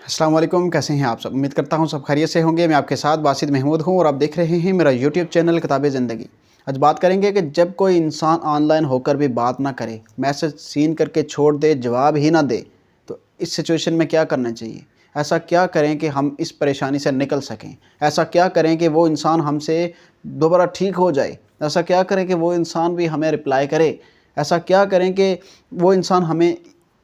अस्सलाम वालेकुम, कैसे हैं आप सब। उम्मीद करता हूँ सब खैरियत से होंगे। मैं आपके साथ बासित महमूद हूँ और आप देख रहे हैं मेरा यूट्यूब चैनल किताब ज़िंदगी। आज बात करेंगे कि जब कोई इंसान ऑनलाइन होकर भी बात ना करे, मैसेज सीन करके छोड़ दे, जवाब ही ना दे, तो इस सिचुएशन में क्या करना चाहिए। ऐसा क्या करें कि हम इस परेशानी से निकल सकें। ऐसा क्या करें कि वो इंसान हमसे दोबारा ठीक हो जाए। ऐसा क्या करें कि वो इंसान भी हमें रिप्लाई करे। ऐसा क्या करें कि वो इंसान हमें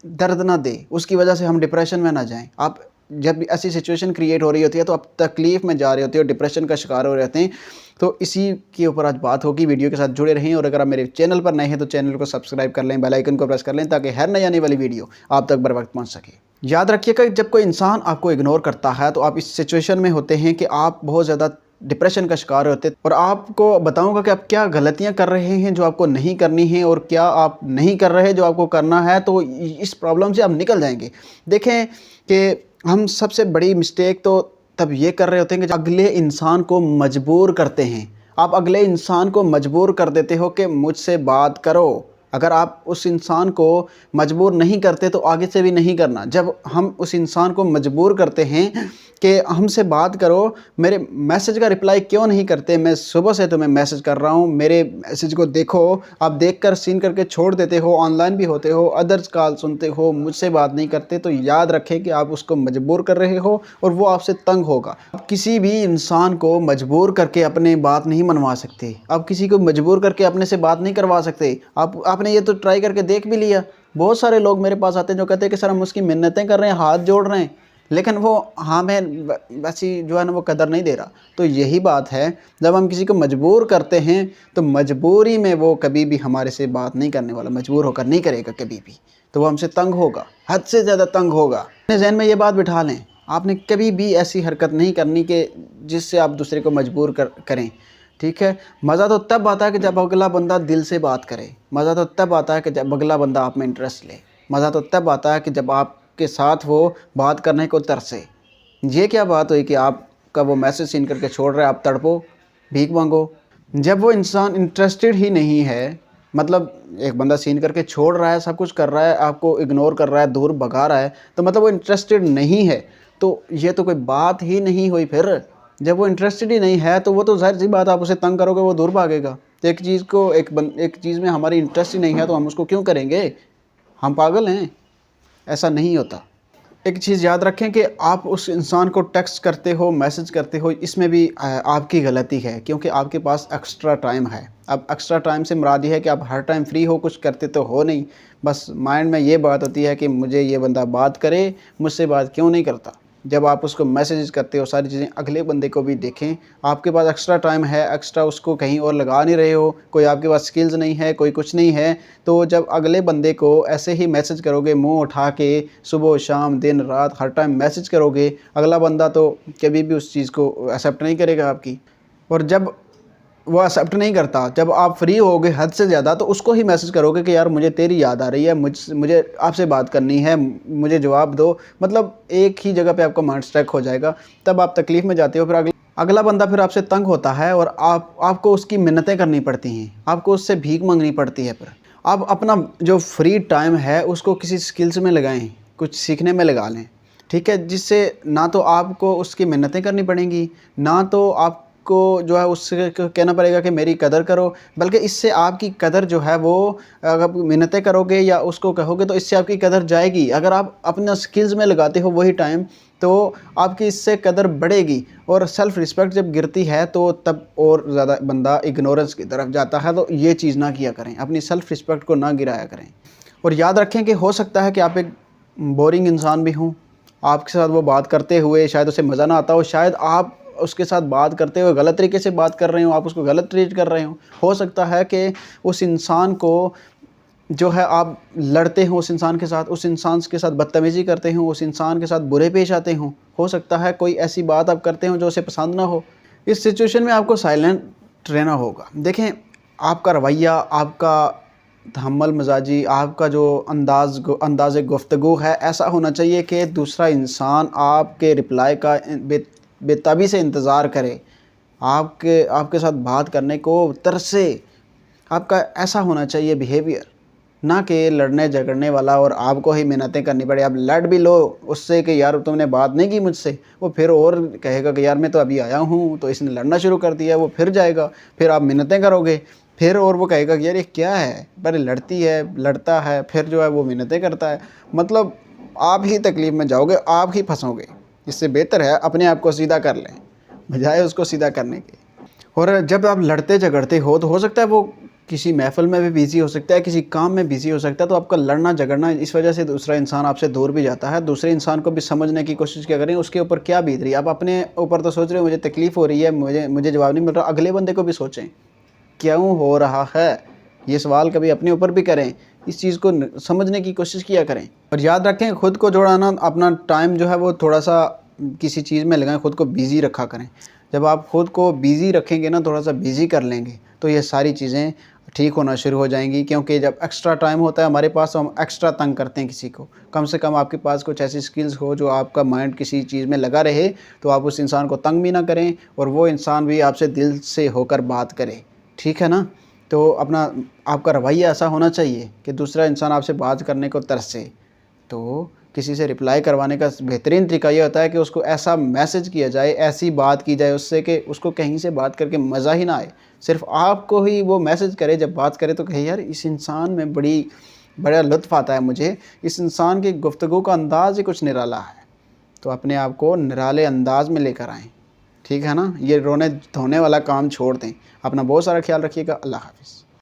दर्द ना दे, उसकी वजह से हम डिप्रेशन में ना जाएं। आप जब भी ऐसी सिचुएशन क्रिएट हो रही होती है तो आप तकलीफ़ में जा रहे होते हो, डिप्रेशन का शिकार हो रहे होते हैं। तो इसी के ऊपर आज बात होगी। वीडियो के साथ जुड़े रहें और अगर आप मेरे चैनल पर नए हैं तो चैनल को सब्सक्राइब कर लें, बेल आइकन को प्रेस कर लें ताकि हर नई आने वाली वीडियो आप तक बर वक्त पहुँच सके। याद रखिएगा, जब कोई इंसान आपको इग्नोर करता है तो आप इस सिचुएशन में होते हैं कि आप बहुत ज़्यादा डिप्रेशन का शिकार होते हैं। और आपको बताऊंगा कि आप क्या गलतियां कर रहे हैं जो आपको नहीं करनी है और क्या आप नहीं कर रहे जो आपको करना है, तो इस प्रॉब्लम से आप निकल जाएंगे। देखें कि हम सबसे बड़ी मिस्टेक तो तब ये कर रहे होते हैं कि अगले इंसान को मजबूर करते हैं। आप अगले इंसान को मजबूर कर देते हो कि मुझसे बात करो। अगर आप उस इंसान को मजबूर नहीं करते तो आगे से भी नहीं करना। जब हम उस इंसान को मजबूर करते हैं कि हमसे बात करो, मेरे मैसेज का रिप्लाई क्यों नहीं करते, मैं सुबह से तुम्हें मैसेज कर रहा हूँ, मेरे मैसेज को देखो, आप देखकर सीन करके छोड़ देते हो, ऑनलाइन भी होते हो, अदर्स कॉल सुनते हो, मुझसे बात नहीं करते, तो याद रखें कि आप उसको मजबूर कर रहे हो और वो आपसे तंग होगा। आप किसी भी इंसान को मजबूर करके अपने बात नहीं मनवा सकते। आप किसी को मजबूर करके अपने से बात नहीं करवा सकते। आपने ये तो ट्राई करके देख भी लिया। बहुत सारे लोग मेरे पास आते हैं जो कहते हैं कि सर हम उसकी मिन्नतें कर रहे हैं, हाथ जोड़ रहे हैं, लेकिन वो हमें वैसी जो है ना वो कदर नहीं दे रहा। तो यही बात है, जब हम किसी को मजबूर करते हैं तो मजबूरी में वो कभी भी हमारे से बात नहीं करने वाला, मजबूर होकर नहीं करेगा कभी भी। तो वो हमसे तंग होगा, हद से ज़्यादा तंग होगा। अपने जहन में ये बात बिठा लें, आपने कभी भी ऐसी हरकत नहीं करनी कि जिससे आप दूसरे को मजबूर करें। ठीक है। मज़ा तो तब आता है कि जब अगला बंदा दिल से बात करे। मज़ा तो तब आता है कि जब अगला बंदा आप में इंटरेस्ट ले। मज़ा तो तब आता है कि जब आपके साथ वो बात करने को तरसे। ये क्या बात हुई कि आपका वो मैसेज सीन करके छोड़ रहा है, आप तड़पो, भीख मांगो। जब वो इंसान इंटरेस्टेड ही नहीं है, मतलब एक बंदा सीन करके छोड़ रहा है, सब कुछ कर रहा है, आपको इग्नोर कर रहा है, दूर भगा रहा है, तो मतलब वो इंटरेस्टेड नहीं है। तो ये तो कोई बात ही नहीं हुई। फिर जब वो इंटरेस्टेड ही नहीं है तो वो तो ज़ाहिर सी बात, आप उसे तंग करोगे वो दूर भागेगा। तो एक चीज़ को एक चीज़ में हमारी इंटरेस्ट ही नहीं है तो हम उसको क्यों करेंगे। हम पागल हैं? ऐसा नहीं होता। एक चीज़ याद रखें कि आप उस इंसान को टेक्स्ट करते हो, मैसेज करते हो, इसमें भी आपकी गलती है, क्योंकि आपके पास एक्स्ट्रा टाइम है। अब एक्स्ट्रा टाइम से मुराद ये है कि आप हर टाइम फ्री हो, कुछ करते तो हो नहीं, बस माइंड में ये बात होती है कि मुझे ये बंदा बात करे, मुझसे बात क्यों नहीं करता। जब आप उसको मैसेज करते हो, सारी चीज़ें अगले बंदे को भी देखें, आपके पास एक्स्ट्रा टाइम है, एक्स्ट्रा उसको कहीं और लगा नहीं रहे हो, कोई आपके पास स्किल्स नहीं है, कोई कुछ नहीं है। तो जब अगले बंदे को ऐसे ही मैसेज करोगे, मुंह उठा के, सुबह शाम दिन रात हर टाइम मैसेज करोगे, अगला बंदा तो कभी भी उस चीज़ को एक्सेप्ट नहीं करेगा आपकी। और जब वो एक्सेप्ट नहीं करता, जब आप फ्री होगे हद से ज़्यादा, तो उसको ही मैसेज करोगे कि यार मुझे तेरी याद आ रही है, मुझे आपसे बात करनी है, मुझे जवाब दो। मतलब एक ही जगह पे आपका माइंड स्ट्रक हो जाएगा, तब आप तकलीफ़ में जाते हो। फिर अगला बंदा फिर आपसे तंग होता है और आपको उसकी मिन्नतें करनी पड़ती हैं, आपको उससे भीख मांगनी पड़ती है। फिर आप अपना जो फ्री टाइम है उसको किसी स्किल्स में लगाएं, कुछ सीखने में लगा लें। ठीक है, जिससे ना तो आपको उसकी मिन्नतें करनी पड़ेंगी, ना तो आपको जो है उससे कहना पड़ेगा कि मेरी कदर करो, बल्कि इससे आपकी कदर जो है वो, अगर मिन्नतें करोगे या उसको कहोगे तो इससे आपकी कदर जाएगी। अगर आप अपना स्किल्स में लगाते हो वही टाइम, तो आपकी इससे कदर बढ़ेगी। और सेल्फ़ रिस्पेक्ट जब गिरती है तो तब और ज़्यादा बंदा इग्नोरेंस की तरफ जाता है। तो ये चीज़ ना किया करें, अपनी सेल्फ़ रिस्पेक्ट को ना गिराया करें। और याद रखें कि हो सकता है कि आप एक बोरिंग इंसान भी हों, आपके साथ वो बात करते हुए शायद उसे मज़ा ना आता हो, शायद आप उसके साथ बात करते हुए गलत तरीके से बात कर रहे हो, आप उसको गलत ट्रीट कर रहे हो सकता है कि उस इंसान को जो है आप लड़ते हो उस इंसान के साथ, उस इंसान के साथ बदतमीज़ी करते हो, उस इंसान के साथ बुरे पेश आते हों। हो सकता है कोई ऐसी बात आप करते हो जो उसे पसंद ना हो। इस सिचुएशन में आपको साइलेंट रहना होगा। देखें, आपका रवैया, आपका तहम्मुल मिजाजी, आपका जो अंदाज़ गुफ्तगू है, ऐसा होना चाहिए कि दूसरा इंसान आपके रिप्लाई का बेताबी से इंतज़ार करे, आपके साथ बात करने को तरसे। आपका ऐसा होना चाहिए बिहेवियर। نہ کہ لڑنے جھگڑنے والا اور آپ کو ہی منتیں کرنی پڑے. آپ لڑ بھی لو اس سے کہ یار تم نے بات نہیں کی مجھ سے, وہ پھر اور کہے گا کہ یار میں تو ابھی آیا ہوں, تو اس نے لڑنا شروع کر دیا, وہ پھر جائے گا, پھر آپ منتیں کرو گے, پھر اور وہ کہے گا کہ یار یہ کیا ہے, پہلے لڑتی ہے لڑتا ہے پھر جو ہے وہ منتیں کرتا ہے. مطلب آپ ہی تکلیف میں جاؤ گے, آپ ہی پھنسو گے. اس سے بہتر ہے اپنے آپ کو سیدھا کر لیں بجائے اس کو سیدھا کرنے کے. اور جب آپ لڑتے جھگڑتے ہو سکتا ہے وہ کسی محفل میں بھی بیزی ہو سکتا ہے, کسی کام میں بیزی ہو سکتا ہے, تو آپ کا لڑنا جھگڑنا اس وجہ سے دوسرا انسان آپ سے دور بھی جاتا ہے. دوسرے انسان کو بھی سمجھنے کی کوشش کیا کریں اس کے اوپر کیا بیت رہی ہے. آپ اپنے اوپر تو سوچ رہے ہو مجھے تکلیف ہو رہی ہے, مجھے جواب نہیں مل رہا, اگلے بندے کو بھی سوچیں کیوں ہو رہا ہے, یہ سوال کبھی اپنے اوپر بھی کریں, اس چیز کو سمجھنے کی کوشش کیا کریں. اور یاد رکھیں خود کو جوڑانا, اپنا ٹائم جو ہے وہ تھوڑا سا کسی چیز میں لگائیں, خود کو بیزی رکھا کریں. جب آپ خود کو بیزی رکھیں گے نا, تھوڑا سا بیزی کر لیں گے, تو یہ ساری چیزیں ٹھیک ہونا شروع ہو جائیں گی. کیونکہ جب ایکسٹرا ٹائم ہوتا ہے ہمارے پاس تو ہم ایکسٹرا تنگ کرتے ہیں کسی کو. کم سے کم آپ کے پاس کچھ ایسی سکلز ہو جو آپ کا مائنڈ کسی چیز میں لگا رہے, تو آپ اس انسان کو تنگ بھی نہ کریں اور وہ انسان بھی آپ سے دل سے ہو کر بات کرے. ٹھیک ہے نا. تو آپ کا رویہ ایسا ہونا چاہیے کہ دوسرا انسان آپ سے بات کرنے کو ترسے. تو کسی سے رپلائی کروانے کا بہترین طریقہ یہ ہوتا ہے کہ اس کو ایسا میسج کیا جائے, ایسی بات کی جائے اس سے کہ اس کو کہیں سے بات کر کے مزہ ہی نہ آئے, صرف آپ کو ہی وہ میسج کرے. جب بات کرے تو کہے یار اس انسان میں بڑا لطف آتا ہے مجھے, اس انسان کی گفتگو کا انداز ہی کچھ نرالا ہے. تو اپنے آپ کو نرالے انداز میں لے کر آئیں. ٹھیک ہے نا. یہ رونے دھونے والا کام چھوڑ دیں. اپنا بہت سارا خیال رکھیے گا. اللہ حافظ.